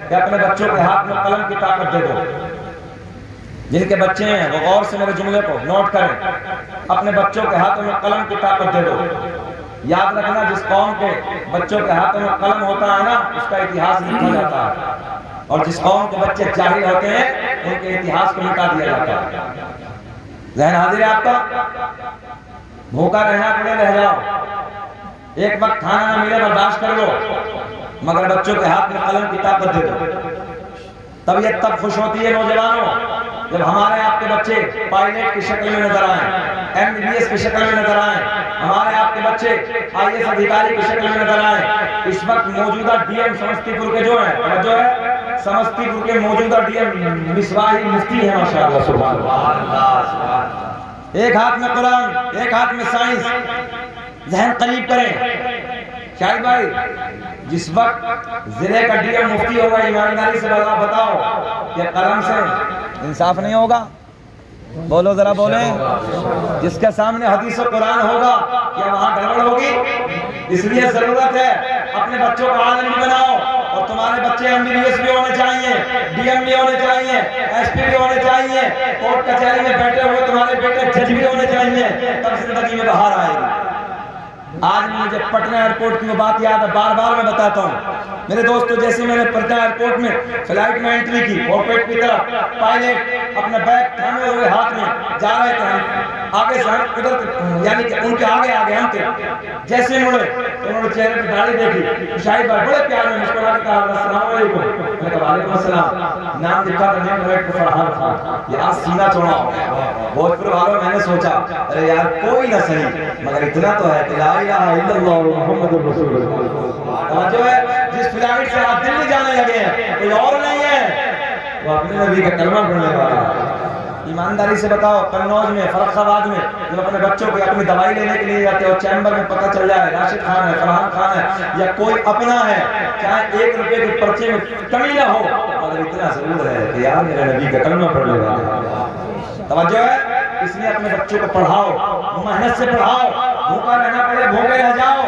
کہ اپنے بچوں کے ہاتھ میں قلم کی طاقت دے دو۔ جن کے بچے ہیں وہ غور سے میرے جملے کو نوٹ کریں، اپنے بچوں کے ہاتھوں میں قلم کی طاقت دے دو۔ یاد رکھنا، جس قوم کے بچوں کے ہاتھوں میں قلم ہوتا ہے نا، اس کا اتہاس لکھا جاتا ہے، اور جس قوم کے بچے جاہل ہوتے ہیں ان کے اتہاس کو مٹا دیا جاتا ہے۔ ذہن حاضر ہے آپ کا؟ بھوکا رہنا پڑے رہ جاؤ، ایک وقت کھانا نہ ملے برداشت کر لو، مگر بچوں کے ہاتھ میں قلم کی طاقت دے دو۔ طبیعت تب خوش ہوتی ہے نوجوانوں جب ہمارے آپ کے بچے پائلٹ کی شکل میں نظر آئیں، MBBS کی شکل میں نظر آئیں، ہمارے آپ کے بچے IAS ادھیکاری کی شکل میں نظر آئیں۔ اس وقت موجودہ DM سمستی پور کے جو ہیں، جو ہے سمستی پور کے موجودہ DM مصباحی مفتی ہیں، ماشاءاللہ سبحان اللہ۔ ایک ہاتھ میں قرآن، ایک ہاتھ میں سائنس، ذہن قریب کریں۔ شاہد بھائی، جس وقت ضلع کا DM مفتی ہوگا، ایمانداری سے بتاؤ کہ قلم سے انصاف نہیں ہوگا؟ بولو ذرا بولیں۔ جس کے سامنے حدیث و قرآن ہوگا کیا وہاں گڑبڑ ہوگی؟ اس لیے ضرورت ہے اپنے بچوں کو عالم بناؤ، اور تمہارے بچے MBBS بھی ہونے چاہیے، DM بھی ہونے چاہیے، SP بھی ہونے چاہیے، کورٹ کچہری میں بیٹھے ہوئے تمہارے بیٹے جج بھی ہونے چاہیے، تب زندگی میں بہار آئے گی۔ آج مجھے پٹنہ ایئرپورٹ کی وہ بات یاد ہے، بار بار میں بتاتا ہوں میرے دوستو۔ جیسے میں نے پٹنہ ایئرپورٹ میں فلائٹ میں انٹری کی، کاکپٹ کی طرف پائلٹ اپنا بیگ تھامے ہوئے ہاتھ میں جا رہے تھے، ہم آگے سے ادھر یعنی کہ ان کے آگے ہم تھے۔ جیسے مڑے تو انہوں نے چہرے پہ داڑھی دیکھی، شاہد بھائی بڑے پیار میں مسکرا کے کہا السلام علیکم۔ میں نے کہا وعلیکم السلام۔ نام لکھا تھا نیم ریٹ پہ فرحان خان۔ یہ آج سینہ چوڑا ہو گیا بہت پر والوں۔ میں نے سوچا ارے یار کوئی نہ صحیح مگر اتنا تو ہے کہ لا الہ الا اللہ محمد رسول اللہ۔ جو ہے جس فلائٹ سے آپ دلی جانے لگے ہیں کوئی اور نہیں ہے، وہ اپنے نبی کا کلمہ پڑھنے والا ہے۔ ایمانداری سے بتاؤ، قنوج میں، فرخ آباد میں جب اپنے بچوں کو اپنی دوائی لینے کے لیے جاتے ہو، چیمبر میں پتہ چل جائے راشد خان ہے، فرحان خان ہے یا کوئی اپنا ہے، چاہے 1 روپے کی پرچی میں کمی نہ ہو، مگر اتنا ضرور ہے کہ یار میرے نبی کا کلمہ پڑھنے والا ہے۔ توجہ ہے، اس لیے اپنے بچوں کو پڑھاؤ، محنت سے پڑھاؤ، بھوکا رہنا پڑے بھوکے رہ جاؤ،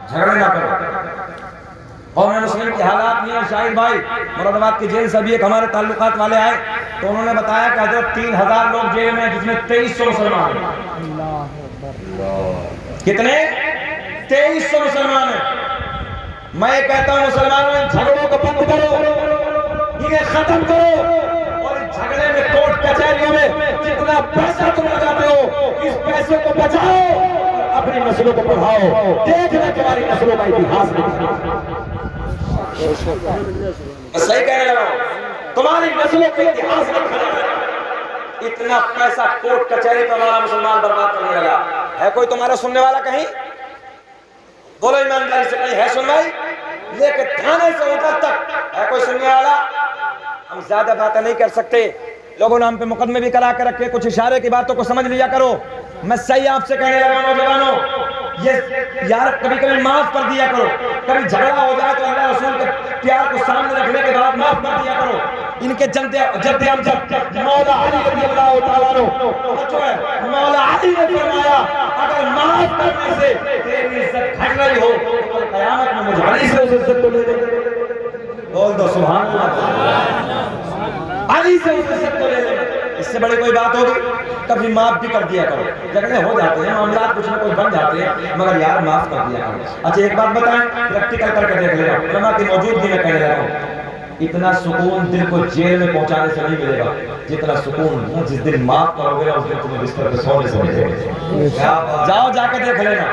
جھگڑے نہ کرو۔ اور میں مسلم کی حالات نہیں ہے شاہد بھائی، مراد آباد کی جیل سے بھی ایک ہمارے تعلقات والے آئے تو انہوں نے بتایا کہ حضرت 3000 لوگ جیل میں، جس میں 2300 مسلمان ہیں۔ کتنے؟ 2300 مسلمان ہیں۔ میں یہ کہتا ہوں مسلمانوں، ان جھگڑوں کو بند کرو، انہیں ختم کرو، اور ان جھگڑے میں کورٹ کچہریوں میں جتنا پیسہ تم لگاتے ہو اس پیسے کو بچاؤ، اپنی نسلوں کو پڑھاؤ، دیکھنا تمہاری نسلوں کا اتہاس نہیں۔ صحیح کہہ رہا ہوں، تمہاری نسلوں کے اتہاس رکھا جائے گا۔ اتنا پیسہ کوٹ کچہری پہ ہمارا مسلمان برباد کرنے لگا۔ ہے کوئی تمہارا سننے والا کہیں؟ بولو ایمانداری سے، کہیں ہے سنوائی؟ لے کے تھانے سے اوپر تک ہے کوئی سننے والا؟ ہم زیادہ باتیں نہیں کر سکتے، لوگوں نے ہم پہ مقدمے بھی کرا کے رکھے، کچھ اشارے کی باتوں کو سمجھ لیا کرو۔ میں صحیح آپ سے کہنے لگا نوجوانوں، یہ یار کبھی کبھی معاف کر دیا کرو، کبھی جھگڑا ہو جائے تو اللہ رسول کے پیار کو سامنے رکھنے کے بعد معاف کر دیا کرو۔ ان کے جد امجد مولا علی رضی اللہ تعالیٰ عنہ، مولا علی نے فرمایا اگر معاف کرنے سے تیری عزت گھٹ رہی ہو تو قیامت میں مجھ علی سے اس عزت کو لے لے۔ بول دو سبحان اللہ، علی سے اس عزت کو لے لے۔ اس سے بڑی کوئی بات ہوگی؟ کبھی معاف بھی کر دیا کرو، جھگڑے ہو جاتے ہیں، معاملات کچھ نہ کچھ بن جاتے ہیں، مگر یار معاف کر دیا کرو۔ اچھا ایک بات بتائیں، پریکٹیکل کر کے دیکھ لینا، علماء کی موجودگی میں کہنے لگا ہوں، اتنا سکون دل کو جیل میں پہنچانے سے نہیں ملے گا جتنا سکون جس دن معاف کرو گے اس دن تمہیں بستر پہ سونے سے ملے گا۔ جاؤ جا کے دیکھ لینا۔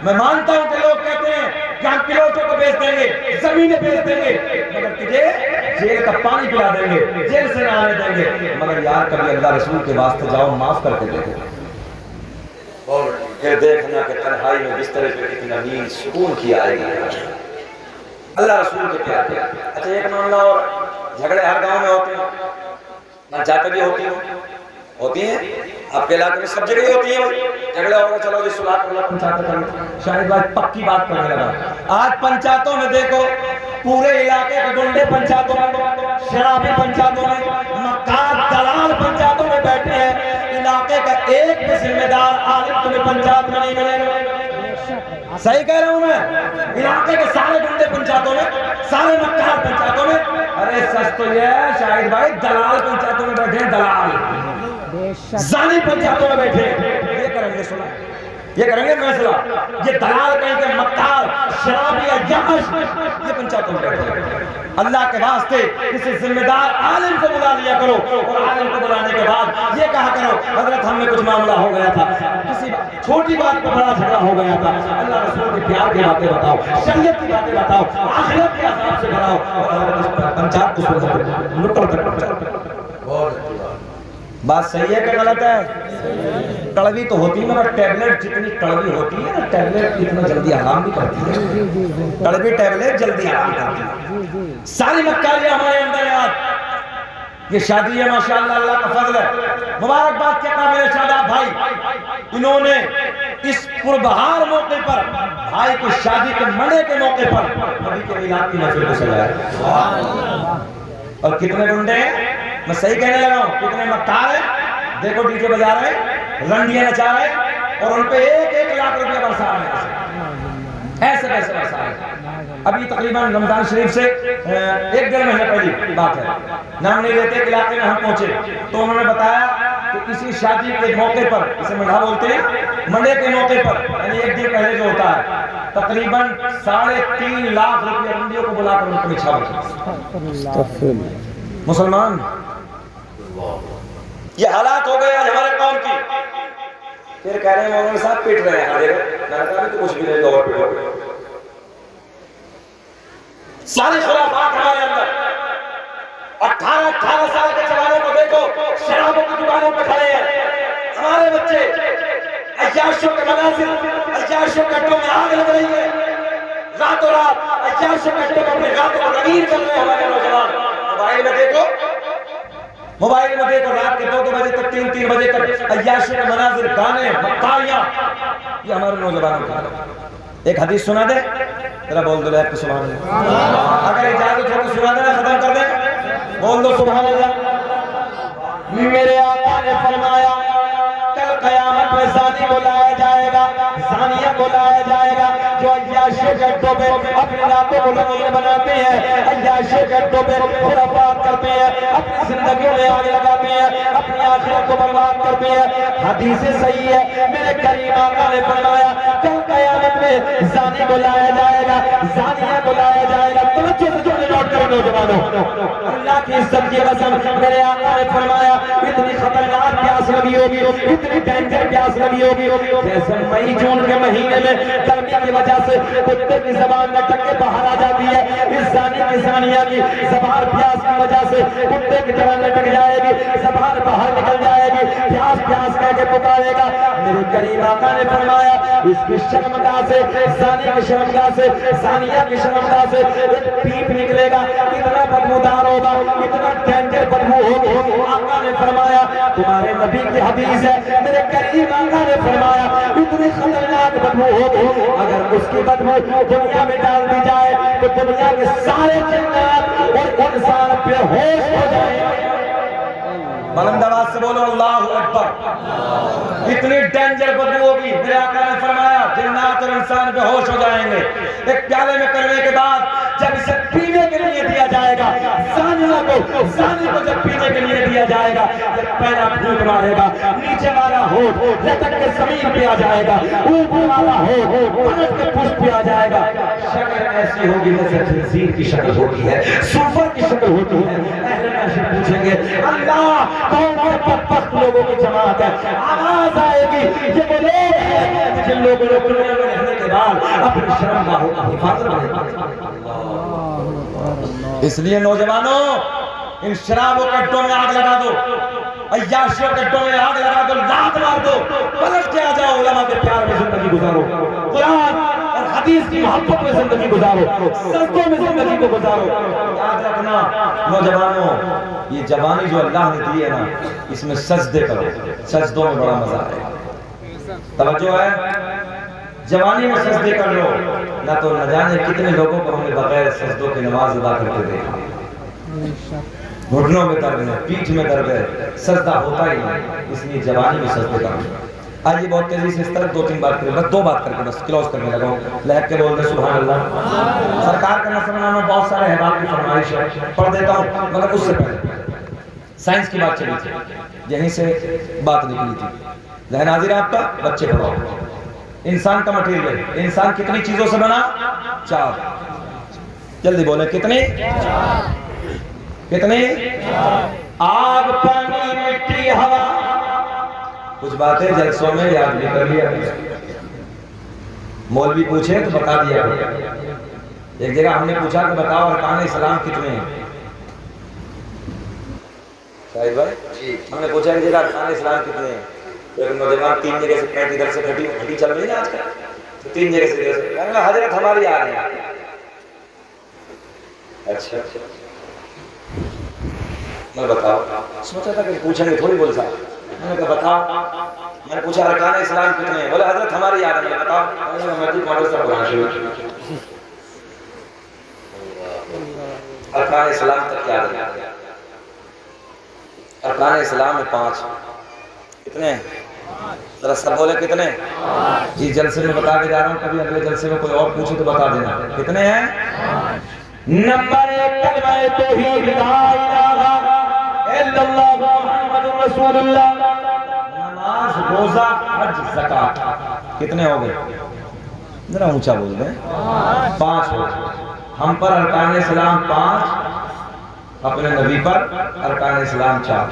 میں مانتا ہوں کہ لوگ کہتے ہیں کہ ہم پلوٹوں کو بیچ دیں گے، زمینیں بیچ دیں گے، مگر تجھے جیل کا پانی پلا دیں گے، جیل سے نہ آنے دیں گے۔ مگر یار کبھی اللہ رسول کے واسطے جاؤ، معاف کر کے دیکھو، اور پھر دیکھنا کہ تنہائی میں بستر پہ کتنا نیند سکون کی آئے گی اللہ رسول کے پیار پہ۔ اچھا ایک معاملہ اور، جھگڑے ہر گاؤں میں ہوتے ہیں، نہ جاتے بھی ہوتی ہیں، آپ کے علاقے میں سب جگہ ہی ہوتی ہیں جھگڑے ہو گئے، چلو جی صلاح کرنا پنچایت کرنا۔ شاید بات پکی بات کرنے لگا، آج پنچایتوں میں دیکھو پورے علاقے کے گنڈے پنچایتوں میں، شرابی پنچایتوں میں، مکار دلال پنچایتوں میں بیٹھے ہیں، علاقے کا ایک بھی ذمہ دار عالم تمہیں پنچایت میں نہیں ملے گا۔ صحیح کہہ رہا ہوں میں، علاقے کے سارے گنڈے پنچایتوں میں، سارے مکار پنچایتوں میں، ارے سچ تو یہ ہے شاہد بھائی دلال پنچایتوں میں بیٹھے ہیں، دلال زانی پنچایتوں میں بیٹھے ہیں، یہ کریں گے سنا، یہ کریں گے فیصلہ، یہ دلال کہیں گے مکار شرابی عیاش، یہ پنچایتوں میں بیٹھے ہیں۔ اللہ کے واسطے کسی ذمہ دار عالم کو بلا لیا کرو، اور عالم کو بلانے کے بعد یہ کہا کرو حضرت ہم میں کچھ معاملہ ہو گیا تھا، کسی چھوٹی بات پر بڑا جھگڑا ہو گیا تھا، اللہ رسول کے پیار کی باتیں بتاؤ، شریعت کی باتیں بتاؤ، آخرت کے حساب سے بتاؤ، اور اس پنچایت کو سن نکل تک پہنچاؤ۔ بات صحیح ہے کہ غلط ہے؟ کڑوی تو ہوتی ہے مگر ٹیبلٹ جتنی کڑوی ہوتی ہے نا، ٹیبلٹ اتنا جلدی آرام بھی کرتی ہے، کڑوی ٹیبلٹ جلدی آرام کرتی ہے۔ ساری مکاریاں ہمارے اندر یاد، یہ شادی ہے ماشاءاللہ، اللہ کا فضل ہے، مبارکباد کے قابل شاداب بھائی، انہوں نے اس پربہار موقع پر بھائی کی شادی کے منڈے کے موقع پر نبی کے میلاد کی محفل کو سجایا۔ اور کتنے گنڈے ہیں، میں صحیح کہنے لگا ہوں، کتنے مکار ہیں، دیکھو ڈی جے بجا رہے ہیں، رنڈیاں نچا رہے ہیں، اور ان پہ 1 لاکھ روپیہ برسا رہے ہیں، ایسے پیسے برسا رہے ہیں۔ ابھی تقریباً رمضان شریف سے 1-1.5 مہینے پہلی بات ہے، نام نہیں لیتے، علاقے میں ہم پہنچے تو انہوں نے بتایا کہ کسی شادی کے موقع پر، اسے منڈا بولتے ہیں، منڈے کے موقع پر، یعنی 1 دن پہلے جو ہوتا ہے، تقریباً 3.5 لاکھ روپیہ رنڈیوں کو بلا کر ان کو نچھا بچا۔ مسلمان یہ حالات ہو گئے آج ہمارے قوم کی، پھر کہہ رہے ہیں مولانا صاحب پیٹ رہے ہیں، میں نے کہا تو کچھ بھی نہیں، اور پیٹو۔ ساری خرافات ہمارے اندر، 18 سال کے جوانوں کو دیکھو شرابوں کی دکانوں پہ کھڑے ہیں، ہمارے بچے عیاشوں کے مناظر، عیاشوں کے اڈوں میں آگ لگ رہی ہے، راتوں رات عیاشوں کے اڈوں میں اپنے راتوں کو رنگین کر رہے ہیں ہمارے نوجوان۔ موبائل میں دیکھو رات کے 2 بجے تک، 3 بجے تک عیاشی کے مناظر، گانے، مکاریاں، یہ ہمارے نوجوانوں کا۔ ایک حدیث سنا دے ذرا، بول دو لائق سبحان اللہ، اگر اجازت ہو تو سنا دینا، ختم کر دیں، بول دو سبحان اللہ۔ میرے آقا نے فرمایا کل قیامت میں زانی کو لایا جائے گا، زانیہ کو لایا جائے گا، جو عیاشی کے اڈوں پہ اپنی راتوں کو رنگین بناتے ہیں، عیاشی کے اڈوں پہ خرافات کرتے ہیں، اپنی زندگیوں میں آگ لگاتے ہیں، اپنی آخرت کو برباد کرتے ہیں۔ حدیث صحیح ہے، میرے کریم آقا نے فرمایا کل قیامت میں زانی کو لایا جائے گا، زانیہ کو لایا جائے گا۔ توجہ سے جو نوٹ کرو نوجوانوں، اللہ کی عزت کی قسم، میرے آقا نے فرمایا اتنی خطرناک پیاس لگی ہوگی، اتنی ڈینجر پیاس لگی ہوگی، جیسے مئی جون کے مہینے میں گرمی کی وجہ سے کتے کی زبان میں ٹکے باہر آ جاتی ہے، اس زانی کی ثانیہ کی زبان پیاس کی وجہ سے کتے کی طرح لٹک جائے گی, زبان باہر نکل جائے گی, پیاس پیاس کہہ کے پکارے گا. میرے کریم آقا نے فرمایا اس کی شرمگاہ سے, زانی کی شرمگاہ سے, ثانیہ کی شرمگاہ سے ایک پیپ نکلے گا, اتنا بدبودار ہوگا, اتنا ڈینجر بدبو ہوگی. آقا نے فرمایا تمہارے نبی کی حدیث ہے, میرے کریم آقا نے فرمایا اتنی خطرناک بدبو ہوگی, اگر اس کی بدبو دنیا میں ڈال دی جائے تو دنیا کے سارے جنات اور انسان بے ہوش ہو جائیں. بلند آواز سے بولو اللہ اکبر. اتنی ڈینجر بدبو ہوگی, میرے آقا نے فرمایا جنات اور انسان بے ہوش ہو جائیں گے. ایک پیالے میں کرنے کے بعد جب اسے پینے کے لیے دیا جائے گا, زانی کو جب پینے کے لیے دیا جائے گا, جب پہلا پھوٹ مارے گا, نیچے والا ہونٹ لٹک کے زمین پہ آ جائے گا, اوپر والا ہونٹ پلٹ کے پشت پہ آ جائے گا. شکل ایسی ہوگی جیسے خنزیر کی شکل ہوتی ہے, سور کی شکل ہوتی ہے. اہل محشر پوچھیں گے اللہ کون سے بدبخت لوگوں کی جماعت ہے؟ آواز آئے گی یہ وہ لوگ ہیں جن لوگوں نے دنیا میں رہنے کے بعد اپنی شرمگاہوں کی حفاظت کی. اس لیے نوجوانوں ان شرابوں کے اڈوں میں آگ لگا دو, عیاشیوں کے اڈوں میں آگ لگا دو, لات مار دو, پلٹ کے آ جاؤ, علماء کے پیار میں زندگی گزارو, قرآن اور حدیث کی محبت میں زندگی گزارو, سجدوں میں زندگی کو گزارو. یاد رکھنا نوجوانوں, یہ جوانی جو اللہ نے دی ہے نا, اس میں سجدے کرو, سجدوں میں بڑا مزہ آئے گا. توجہ ہے, جوانی میں سجدے کر لو, نہ تو نہ جانے کتنے لوگوں کو ہم نے بغیر سجدوں کی نماز ادا کرتے دیکھا. گھٹنوں میں درد ہے, پیٹھ میں درد ہے, سجدہ ہوتا ہی نہیں. اس لیے جوانی میں سجدے کر لو. آئیے بہت تیزی سے اس طرح دو تین بات کریں, بس دو بات کر کے بس کلوز کرنے لگا ہوں. لہک کے بول دے سبحان اللہ. سرکار کا نصر نامہ بہت سارے احباب کی فرمائش ہے, پڑھ دیتا ہوں, مگر اس سے پہلے سائنس کی بات چلی تھی, یہیں سے بات نکلی تھی. ذہن حاضر ہے آپ کا؟ بچے پڑھاؤ. انسان کا مٹیریل, انسان کتنی چیزوں سے بنا؟ 4. جلدی بولیں, کتنی؟ کتنی؟ آگ, پانی, مٹی, ہوا. کچھ باتیں جلسوں میں یاد بھی کر لیا, مولوی پوچھے تو بتا دیا. ایک جگہ ہم نے پوچھا کہ بتاؤ ارکان اسلام کتنے ہیں؟ شاہد بھائی ہم نے پوچھا ایک جگہ ارکان اسلام کتنے ہیں؟ ایک نوجوان 3 جگہ سے پینٹ ادھر سے کھٹی چل رہی ہے آج کل, تو 3 جگہ سے کہنے لگا حضرت ہماری آ رہے ہیں. اچھا میں بتاؤ, سوچا تھا کہ پوچھیں گے تھوڑی بول سا. میں نے کہا بتاؤ. میں نے پوچھا ارکان اسلام کتنے ہیں؟ بولے حضرت ہماری آ رہے ہیں. بتاؤ. ارکان اسلام تک کیا ہے؟ ارکان اسلام میں 5. کتنے ہیں؟ ذرا سب بولے کتنے؟ اس جلسے میں بتا کے جا رہا ہوں, کبھی اگلے جلسے میں کوئی اور پوچھے تو بتا دینا. کتنے ہیں؟ نمبر 1 کلمہ توحید لا الہ الا اللہ محمد رسول اللہ. نماز, روزہ, حج, زکات. کتنے ہو گئے؟ ذرا اونچا بول دیں. 5 ہو گئے. ہم پر ارکان اسلام 5, اپنے نبی پر ارکان اسلام 4.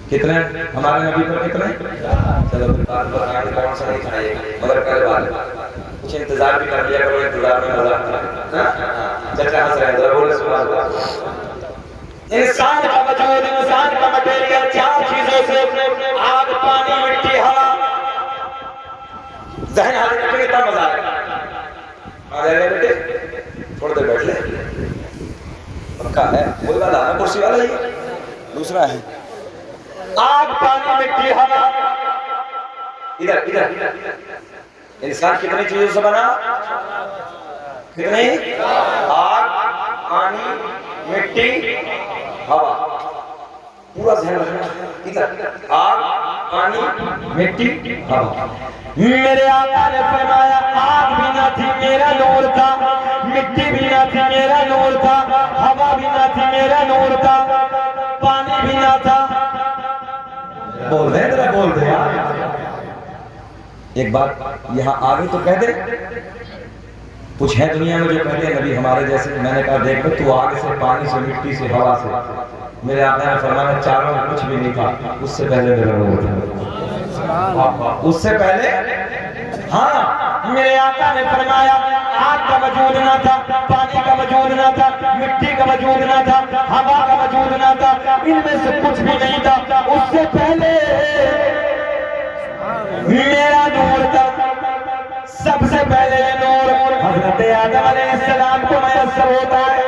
کتنے ہمارے نبی پر کتنے؟ چلو کون سا نہیں کھائیے مگر کل والے کچھ انتظار بھی کر لیا کرو, انتظار میں مزہ آتا ہے. چچا ہنس رہے ہیں, ذرا بولے سبحان اللہ. انسان کا وجود, انسان کا مٹیریل 4 چیزوں سے, آگ, پانی, مٹی, ہوا. ذہن حاضر رکھیں گے تب مزہ آئے گا. آ جائے گا بیٹے, تھوڑی دیر بیٹھ لے. پکا ہے وہی والا ہے, کرسی والا ہی دوسرا ہے. آگ, پانی, مٹی, ہوا. ادھر انسان کتنی چیزوں سے بنا؟ کتنی؟ آگ, پانی, مٹی, ہوا. پورا ذہن رکھنا. ادھر آگ, پانی, مٹی, ہوا. میرے آقا نے فرمایا آگ بھی نہ تھی میرا نور تھا, مٹی بھی نہ تھی میرا نور تھا, ہوا بھی نہ تھی میرا نور تھا, پانی بھی نہ تھا. بول دیں ذرا, بول دیں. ایک بات یہاں آگے تو کہہ دے, کچھ ہے دنیا میں جو کہتے ہیں نبی ہمارے جیسے. میں نے کہا دیکھ لو, تو آگ سے, پانی سے, مٹی سے, ہوا سے. میرے آقا نے فرمایا چاروں میں کچھ بھی نہیں تھا, اس سے پہلے میرا نور تھا. اس سے پہلے, ہاں میرے آقا نے فرمایا آگ کا وجود نہ تھا، پانی کا وجود نہ تھا، مٹی کا وجود نہ تھا، ہوا کا وجود نہ تھا، ان میں سے کچھ بھی نہیں تھا، اس سے پہلے میرا نور تھا، سب سے پہلے یہ نور حضرت آدم علیہ السلام کو میسر ہوتا ہے۔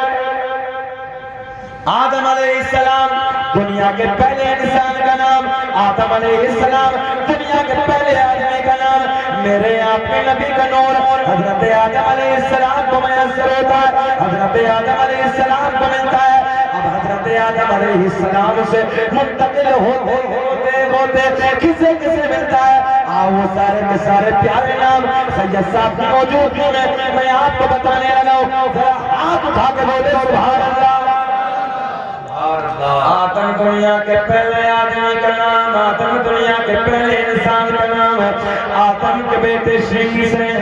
آدم علیہ السلام دنیا کے پہلے انسان کا نام، آدم علیہ السلام دنیا کے پہلے آدمی کا نام، میرے آپ کے نبی کا نور حضرت آدم علیہ السلام کو میسر ہوتا ہے، حضرت آدم علیہ السلام کو ملتا ہے۔ اب حضرت آدم علیہ السلام سے منتقل ہوتے کسے ملتا ہے؟ وہ سارے کے سارے پیارے نام سید صاحب کی موجودگی میں آپ کو بتانے لگا ہوں، ذرا ہاتھ اٹھا کے بولے سبحان اللہ۔ آدم دنیا کے پہلے آدمی کا نام، آدم دنیا کے پہلے انسان کا نام ہے، آدم کے بیٹے شیش ہیں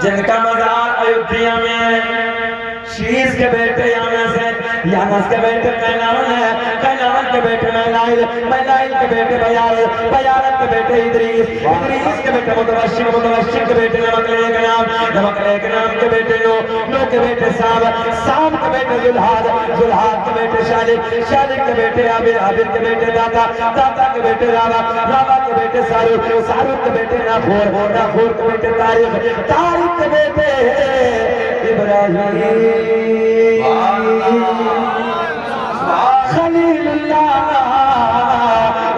جن کا مزار ایودھیا میں ہے، شیش کے بیٹے یانس ہیں، یانس کے بیٹے قینان ہیں، قینان کے بیٹے میلائل، میلائل کے بیٹے بیارت، بیارت کے بیٹے ادریس، ادریس کے بیٹے متوشم، متوشم کے بیٹے نمکلیک نام، نمکلیک نام کے بیٹے نو، نو کے بیٹے سام، سام کے بیٹے ذوالحاد، ذوالحاد کے بیٹے شالک، شالک کے بیٹے عابر، عابر کے بیٹے داتا، داتا کے بیٹے راوا، راوا کے بیٹے ساروک، ساروک کے بیٹے ناخور، ناخور کے بیٹے تاریخ، تاریخ کے بیٹے ابراہیم خلیل اللہ،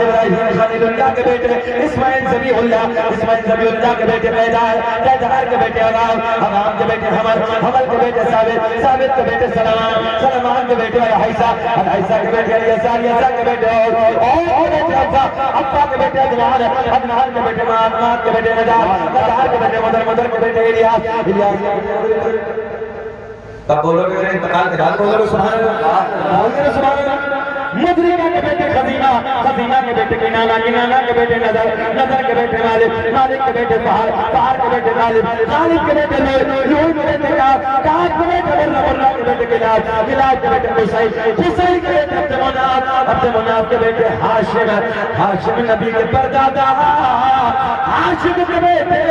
ابراہیم خلیل اللہ کے بیٹے اسماعیل ذبیح اللہ، اسماعیل ذبیح اللہ کے بیٹے پیدار، پیدار کے بیٹے حرام، حرام کے بیٹے حمل، حمل کے بیٹے ثابت، ثابت کے بیٹے سلمان، سلمان کے بیٹے الحیسہ، الحیسہ کے بیٹے الیسار، یسار کے بیٹے اور بیٹے ابا، ابا کے بیٹے عدنان، عدنان کے بیٹے معاد، معاد کے بیٹے نجار، نجار کے بیٹے مدر، مدر کے بیٹے الیاس، الیاس کے بیٹے تب بولو کہ میرے انتقال کے بعد بولو سبحان اللہ، بولو سبحان اللہ۔ مدرکہ کے بیٹے خزینہ، خزینہ کے بیٹے کنانہ، کنانہ کے بیٹے نظر، نظر کے بیٹے مالک، مالک کے بیٹے فہر، فہر کے بیٹے غالب، غالب کے بیٹے نور، نور کے بیٹے کعب، کعب کے بیٹے مرہ، مرہ کے بیٹے کلاب، کلاب کے بیٹے قصی، قصی کے بیٹے عبد مناف، عبد مناف کے بیٹے ہاشم، ہاشم نبی کے پردادا، ہاشم کے بیٹے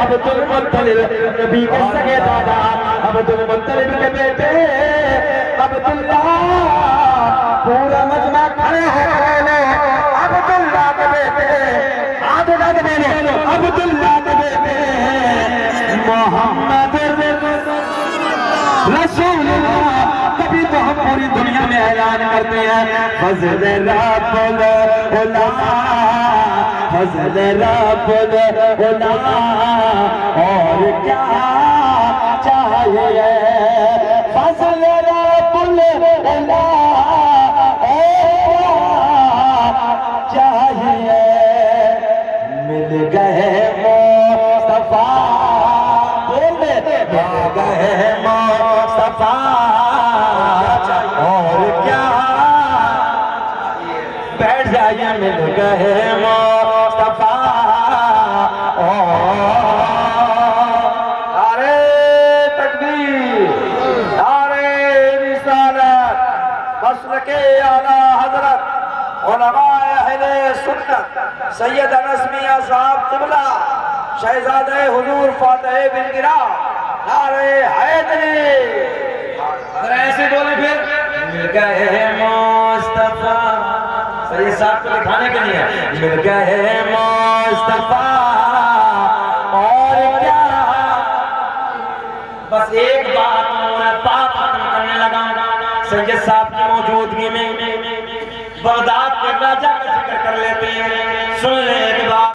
عبد المطلب نبی کے سگے دادا، عبد المطلب کے بیٹے عبداللہ، پورا مجمع کھڑے ہیں، عبداللہ کے بیٹے، عبداللہ کے بیٹے، عبداللہ کے بیٹے محمد رسول اللہ۔ کبھی تو ہم پوری دنیا میں اعلان کرتے ہیں فضل رب العلا، فضل رب العلا، اور کیا چاہیے فضل رب العلا، چاہیے مل گئے مصطفیٰ، مل گئے مصطفیٰ، اور کیا بیٹھ جائیے مل گئے مصطفیٰ، نعرہ تکبیر، نعرہ رسالت، مسلک اعلیٰ حضرت علماء اہل سنت سید انس میاں صاحب قبلہ شہزادہ حضور فاتح بلگرا، نعرہ حیدری، اگر ایسے بولے پھر مل گئے مصطفیٰ، سید صاحب کو دکھانے کے لیے مل گئے مصطفیٰ، اور کیا بس ایک بات پاک ختم کرنے لگا، سید صاحب کی موجودگی میں بغداد کے راجہ کا ذکر کر لیتے ہیں، سن لیں ایک بات۔